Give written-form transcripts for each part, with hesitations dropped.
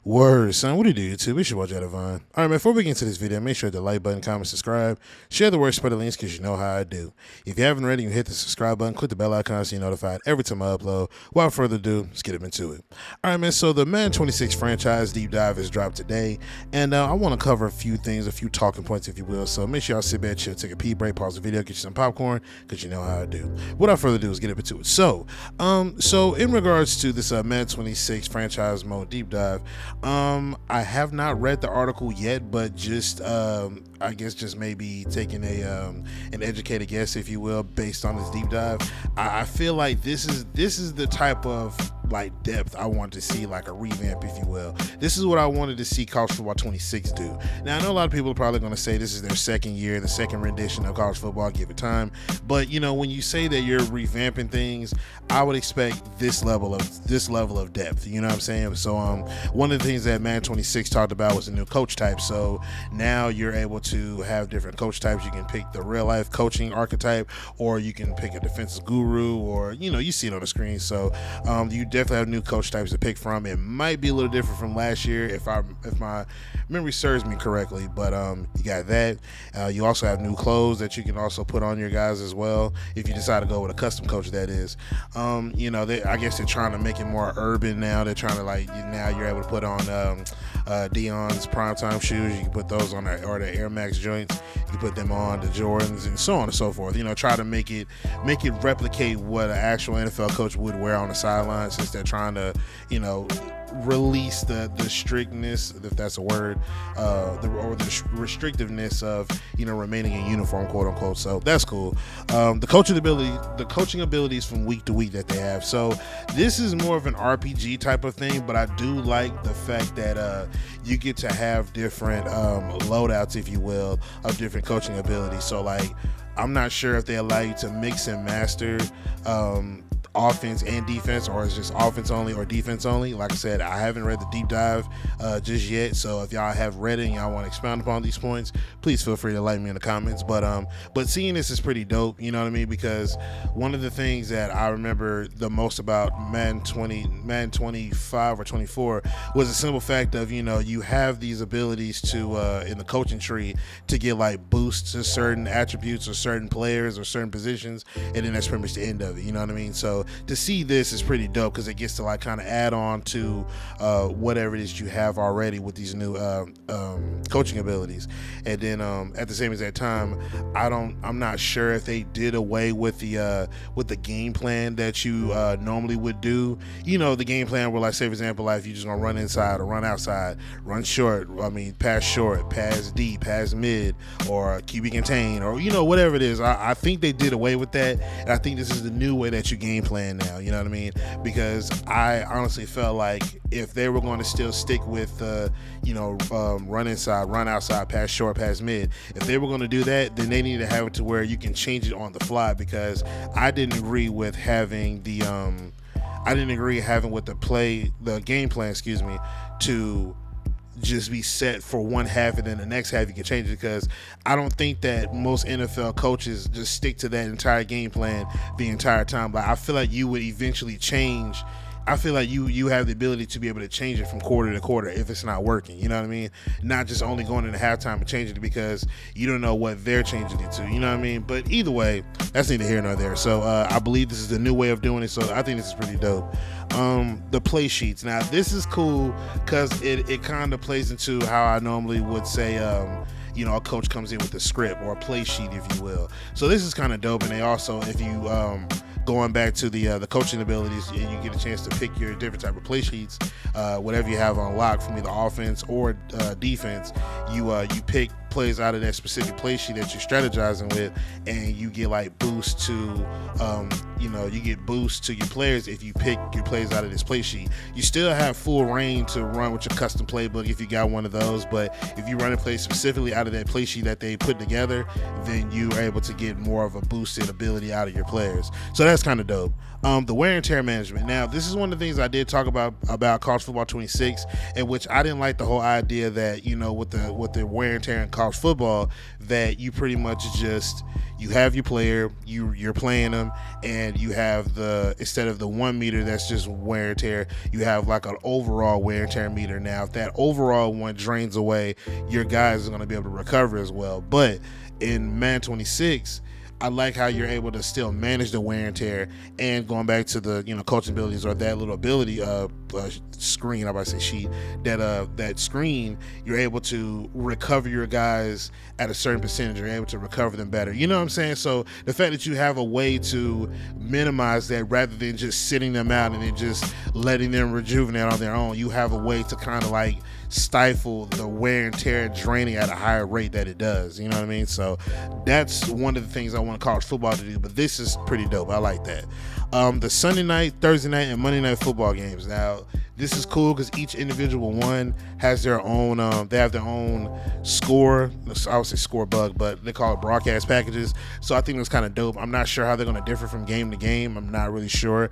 Word, son. What do you do, YouTube? It's your boy, Jadavine. All right, man, before we get into this video, make sure to like button, comment, subscribe, share the word, spread the links, because you know how I do. If you haven't already, you hit the subscribe button, click the bell icon so you're notified every time I upload. Without further ado, let's get into it. All right, man, so the Madden 26 franchise deep dive is dropped today, and I want to cover a few things, a few talking points, if you will. So make sure y'all sit back, chill, take a pee break, pause the video, get you some popcorn, because you know how I do. Without further ado, let's get into it. So in regards to this Madden 26 franchise mode deep dive, I have not read the article yet, but just I guess just maybe taking an educated guess, if you will, based on this deep dive. I feel like this is the type of like depth I want to see, like a revamp, if you will. This is what I wanted to see College Football 26 do. Now, I know a lot of people are probably going to say this is their second year, the second rendition of college football, give it time. But you know, when you say that you're revamping things, I would expect this level of depth. You know what I'm saying? So one of the things that Madden 26 talked about was a new coach type. So now you're able to have different coach types. You can pick the real life coaching archetype, or you can pick a defensive guru, or you see it on the screen. So you definitely have new coach types to pick from. It might be a little different from last year if my memory serves me correctly, but you got that. You also have new clothes that you can also put on your guys as well if you decide to go with a custom coach, that is. I guess they're trying to make it more urban now. They're trying to now you're able to put on Deion's primetime shoes. You can put those on or the Air Max joints. You can put them on the Jordans and so on and so forth. Try to make it replicate what an actual NFL coach would wear on the sideline, since they're trying to release the strictness, if that's a word, the restrictiveness of remaining in uniform, quote unquote. So that's cool. The coaching abilities from week to week that they have. So this is more of an RPG type of thing, but I do like the fact that you get to have different loadouts, if you will, of different coaching abilities. So I'm not sure if they allow you to mix and master offense and defense, or it's just offense only or defense only. Like I said, I haven't read the deep dive just yet, so if y'all have read it and y'all want to expound upon these points, please feel free to like me in the comments. But seeing this is pretty dope, you know what I mean, because one of the things that I remember the most about Madden 25 or 24 was the simple fact of you have these abilities to in the coaching tree to get boosts to certain attributes or certain players or certain positions, and then that's pretty much the end of it, you know what I mean? So to see this is pretty dope, because it gets to kind of add on to whatever it is you have already with these new coaching abilities. And then at the same exact time, I'm not sure if they did away with the game plan that you normally would do. The game plan where, say for example, if you're just gonna run inside or run outside, run short, pass short, pass deep, pass mid, or QB contain, or whatever it is. I think they did away with that, and I think this is the new way that you game plan now, you know what I mean? Because I honestly felt like if they were going to still stick with run inside, run outside, pass short, pass mid, if they were going to do that, then they need to have it to where you can change it on the fly. Because I didn't agree with having the game plan, to just be set for one half, and then the next half you can change it, because I don't think that most NFL coaches just stick to that entire game plan the entire time. I feel like you would eventually change. I feel like you have the ability to be able to change it from quarter to quarter if it's not working, you know what I mean? Not just only going into halftime and changing it because you don't know what they're changing it to, you know what I mean? But either way, that's neither here nor there. So I believe this is the new way of doing it, so I think this is pretty dope. The play sheets. Now this is cool because it kind of plays into how I normally would say a coach comes in with a script or a play sheet, if you will. So this is kind of dope. And they also, if you going back to the coaching abilities, and you get a chance to pick your different type of play sheets, whatever you have on lock from either offense or defense, you pick plays out of that specific play sheet that you're strategizing with, and you get boosts to you get boosts to your players if you pick your plays out of this play sheet. You still have full reign to run with your custom playbook if you got one of those, but if you run a play specifically out of that play sheet that they put together, then you are able to get more of a boosted ability out of your players. So that's kind of dope. The wear and tear management. Now, this is one of the things I did talk about College Football 26, in which I didn't like the whole idea that with the wear and tear and college football that you pretty much just, you have your player, you're playing them, and you have instead of the 1 meter that's just wear and tear, you have like an overall wear and tear meter. Now if that overall one drains away, your guys are going to be able to recover as well. But in Madden 26, I like how you're able to still manage the wear and tear, and going back to the coaching abilities, or that little ability screen, I'm about to say sheet, that screen, you're able to recover your guys at a certain percentage. You're able to recover them better. You know what I'm saying? So the fact that you have a way to minimize that rather than just sitting them out and then just letting them rejuvenate on their own, you have a way to kind of like stifle the wear and tear draining at a higher rate that it does. You know what I mean? So that's one of the things I want college football to do, but this is pretty dope. I like that. The Sunday night, Thursday night, and Monday night football games. Now, this is cool because each individual one has their own, they have their own score. I would say score bug, but they call it broadcast packages. So I think it's kind of dope. I'm not sure how they're going to differ from game to game. I'm not really sure.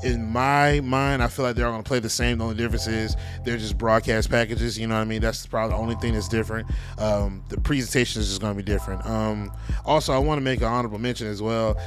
In my mind, I feel like they're all going to play the same. The only difference is they're just broadcast packages. You know what I mean? That's probably the only thing that's different. The presentation is just going to be different. Also, I want to make an honorable mention as well.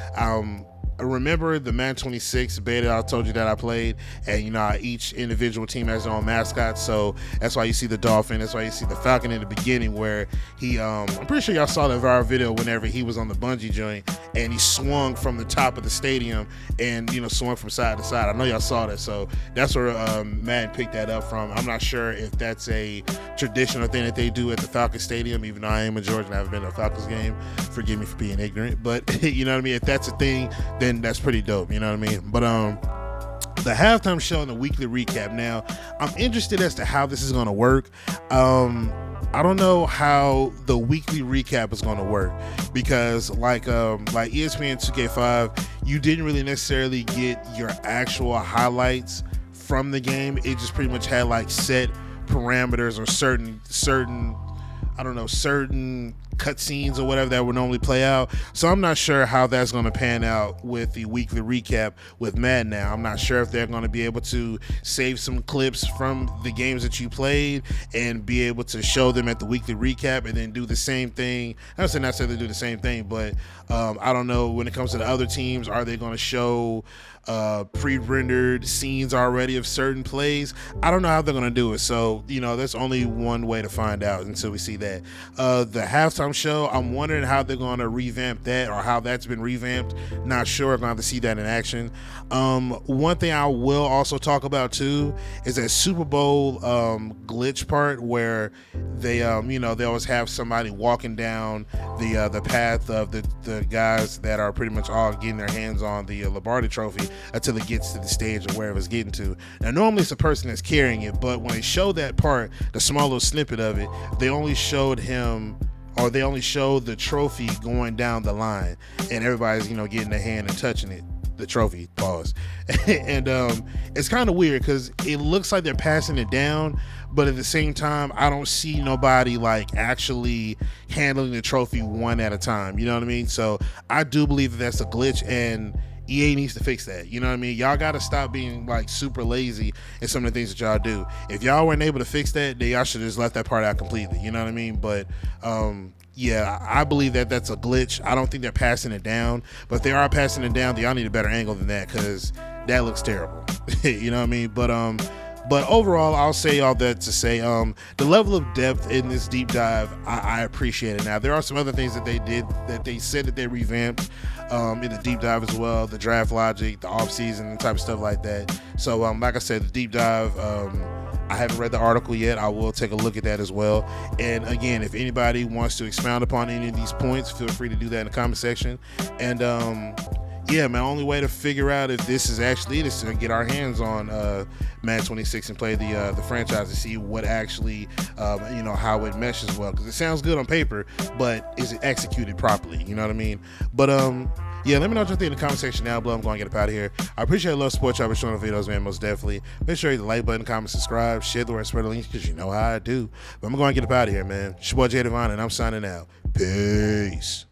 I remember the Madden 26 beta I told you that I played, and each individual team has their own mascot, so that's why you see the Dolphin, that's why you see the Falcon in the beginning, where he I'm pretty sure y'all saw the viral video whenever he was on the bungee joint and he swung from the top of the stadium and swung from side to side. I know y'all saw that, so that's where Madden picked that up from. I'm not sure if that's a traditional thing that they do at the Falcon Stadium, even though I am a Georgian, I haven't been to a Falcons game. Forgive me for being ignorant, but you know what I mean? If that's a thing, then that's pretty dope, you know what I mean? But the halftime show and the weekly recap. Now, I'm interested as to how this is going to work. I don't know how the weekly recap is going to work, because like ESPN 2K5, you didn't really necessarily get your actual highlights from the game. It just pretty much had like set parameters or certain cutscenes or whatever that would normally play out. So I'm not sure how that's going to pan out with the weekly recap with Madden now. I'm not sure if they're going to be able to save some clips from the games that you played and be able to show them at the weekly recap and then do the same thing. I don't say necessarily do the same thing, but I don't know, when it comes to the other teams, are they going to show pre-rendered scenes already of certain plays? I don't know how they're going to do it. So, there's only one way to find out until we see that. The halftime show, I'm wondering how they're going to revamp that, or how that's been revamped. Not sure. I'm going to have to see that in action. One thing I will also talk about too is that Super Bowl glitch part where they they always have somebody walking down the path of the guys that are pretty much all getting their hands on the Lombardi trophy until it gets to the stage or wherever it's getting to. Now, normally it's a person that's carrying it, but when they show that part, the small little snippet of it, they only showed the trophy going down the line, and everybody's getting their hand and touching it, the trophy, pause. And it's kind of weird because it looks like they're passing it down, but at the same time, I don't see nobody like actually handling the trophy one at a time. You know what I mean? So I do believe that that's a glitch, and EA needs to fix that. You know what I mean? Y'all got to stop being like super lazy in some of the things that y'all do. If y'all weren't able to fix that, then y'all should have just left that part out completely. You know what I mean? But yeah, I believe that that's a glitch. I don't think they're passing it down, but if they are passing it down, then y'all need a better angle than that, because that looks terrible. You know what I mean? But overall, I'll say all that to say the level of depth in this deep dive, I appreciate it. Now, there are some other things that they did that they said that they revamped in the deep dive as well, the draft logic, the offseason, and type of stuff like that. So like I said, the deep dive, I haven't read the article yet. I will take a look at that as well. And again, if anybody wants to expound upon any of these points, feel free to do that in the comment section. And yeah, my only way to figure out if this is actually it is to get our hands on Madden 26 and play the franchise to see what actually how it meshes well, because it sounds good on paper, but is it executed properly? You know what I mean? But yeah, let me know what you think in the comment section down below. I'm going to get up out of here. I appreciate the love, support y'all for showing the videos, man, most definitely. Make sure you hit the like button, comment, subscribe, share the word, spread the links, because you know how I do. But I'm going to get up out of here, man. It's your boy Jay Devon, and I'm signing out. Peace.